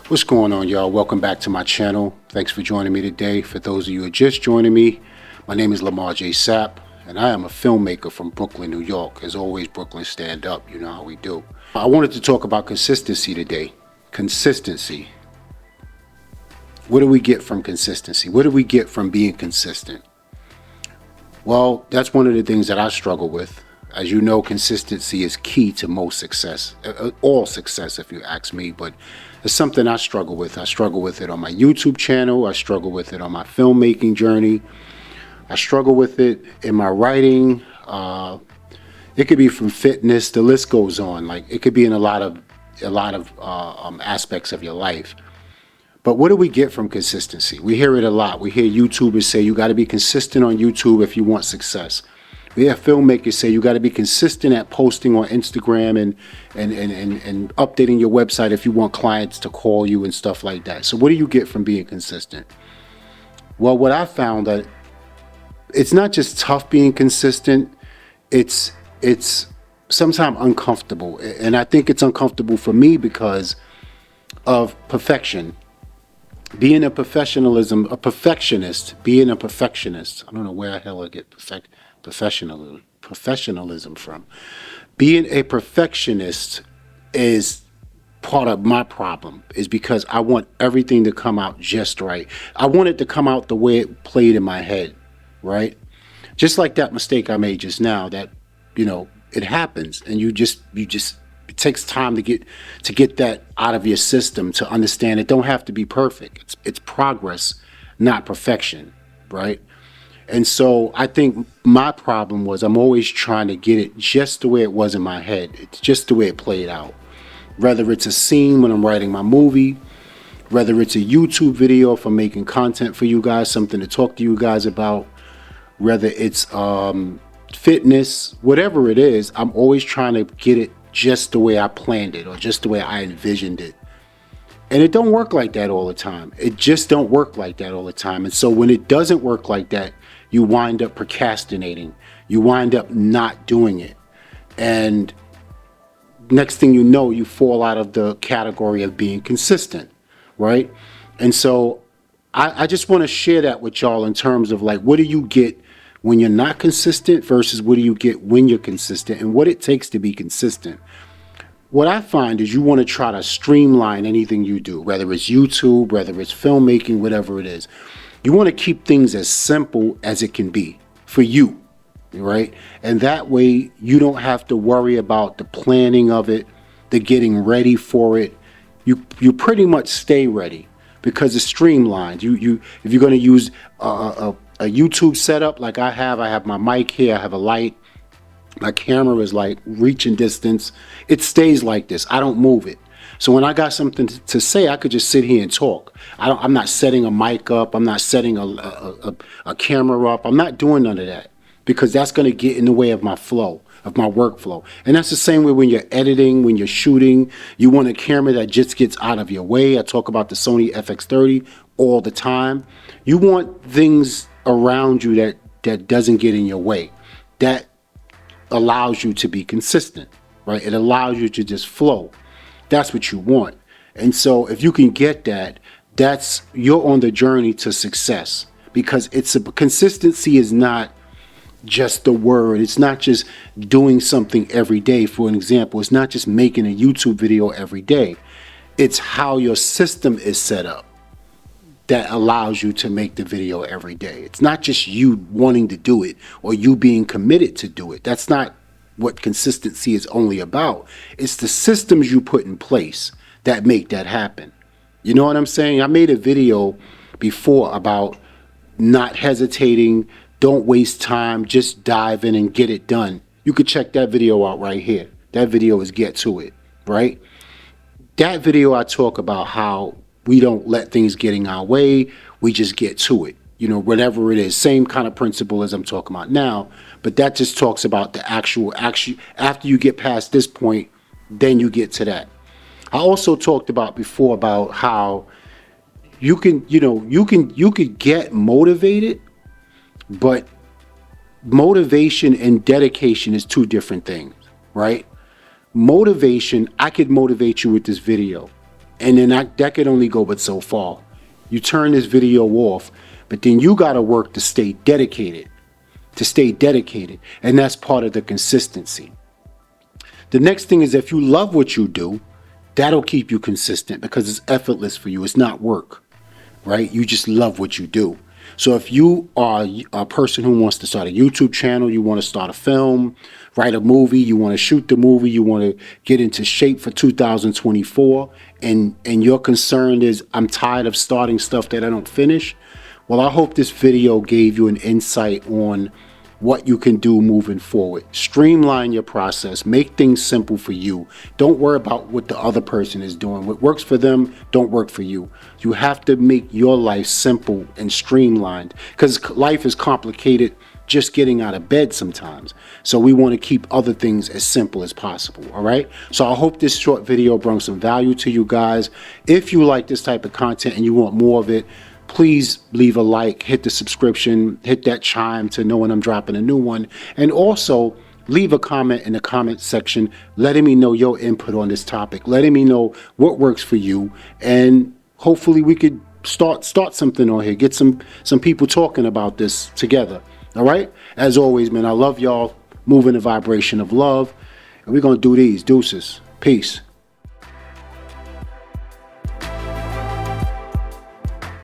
What's going on, y'all? Welcome back to my channel. Thanks for joining me today. For those of you who are just joining me, my name is LAMARJYSAPP, and I am a filmmaker from Brooklyn, New York. As always, Brooklyn stand up. You know how we do. I wanted to talk about consistency today. Consistency. What do we get from consistency? What do we get from being consistent? Well, that's one of the things that I struggle with. As you know, consistency is key to most success, all success if you ask me, but it's something I struggle with. I struggle with it on my YouTube channel. I struggle with it on my filmmaking journey. I struggle with it in my writing. It could be from fitness, the list goes on. Like, it could be in a lot of aspects of your life. But what do we get from consistency? We hear it a lot. We hear YouTubers say you got to be consistent on YouTube if you want success. We have filmmakers say you got to be consistent at posting on Instagram and updating your website if you want clients to call you and stuff like that. So what do you get from being consistent? Well, what I found that it's not just tough being consistent, it's sometimes uncomfortable. And I think it's uncomfortable for me because of perfection. Being a perfectionist, being a perfectionist. I don't know where the hell I get professionalism from. Being a perfectionist is part of my problem, is because I want everything to come out just right. I want it to come out the way it played in my head, right? Just like that mistake I made just now, that, you know, it happens, and you just it takes time to get that out of your system, to understand it don't have to be perfect. It's progress, not perfection, right? And so I think my problem was I'm always trying to get it just the way it was in my head. It's just the way it played out. Whether it's a scene when I'm writing my movie, whether it's a YouTube video if I'm making content for you guys, something to talk to you guys about, whether it's fitness, whatever it is, I'm always trying to get it just the way I planned it, or just the way I envisioned it. And it don't work like that all the time. It just don't work like that all the time. And so when it doesn't work like that, you wind up procrastinating. You wind up not doing it. And next thing you know, you fall out of the category of being consistent, right? And so I just want to share that with y'all in terms of, like, what do you get when you're not consistent versus what do you get when you're consistent, and what it takes to be consistent. What I find is you want to try to streamline anything you do, whether it's YouTube, whether it's filmmaking, whatever it is. You want to keep things as simple as it can be for you, right? And that way you don't have to worry about the planning of it, the getting ready for it. You pretty much stay ready because it's streamlined. If you're going to use a YouTube setup like I have my mic here, I have a light, my camera is like reaching distance. It stays like this. I don't move it. So when I got something to say, I could just sit here and talk. I'm not setting a mic up. I'm not setting a camera up. I'm not doing none of that, because that's going to get in the way of my flow, of my workflow. And that's the same way when you're editing, when you're shooting. You want a camera that just gets out of your way. I talk about the Sony FX30 all the time. You want things around you that doesn't get in your way. That allows you to be consistent, right? It allows you to just flow. That's what you want. And so if you can get that, you're on the journey to success, because consistency is not just the word. It's not just doing something every day. For an example, it's not just making a YouTube video every day. It's how your system is set up that allows you to make the video every day. It's not just you wanting to do it or you being committed to do it. That's not what consistency is only about. It's the systems you put in place that make that happen. You know what I'm saying? I made a video before about not hesitating, don't waste time, just dive in and get it done. You could check that video out right here. That video is Get To It, right? That video I talk about how we don't let things get in our way, we just get to it. You know, whatever it is, same kind of principle as I'm talking about now, but that just talks about the actual after you get past this point, then you get to that. I also talked about before about how you could get motivated, but motivation and dedication is two different things, right? Motivation, I could motivate you with this video. And then that could only go but so far. You turn this video off, but then you got to work to stay dedicated, and that's part of the consistency. The next thing is, if you love what you do, that'll keep you consistent because it's effortless for you. It's not work, right? You just love what you do. So if you are a person who wants to start a YouTube channel, you want to start a film, write a movie, you want to shoot the movie, you want to get into shape for 2024, and your concern is, I'm tired of starting stuff that I don't finish. Well, I hope this video gave you an insight on what you can do moving forward. Streamline your process, make things simple for you. Don't worry about what the other person is doing. What works for them don't work for you. You have to make your life simple and streamlined, because life is complicated just getting out of bed sometimes. So we want to keep other things as simple as possible, all right? So I hope this short video brought some value to you guys. If you like this type of content and you want more of it, please leave a like, hit the subscription, hit that chime to know when I'm dropping a new one. And also leave a comment in the comment section letting me know your input on this topic, letting me know what works for you. And hopefully we could start something on here, get some people talking about this together. All right? As always, man, I love y'all. Moving the vibration of love. And we're going to do these. Deuces. Peace.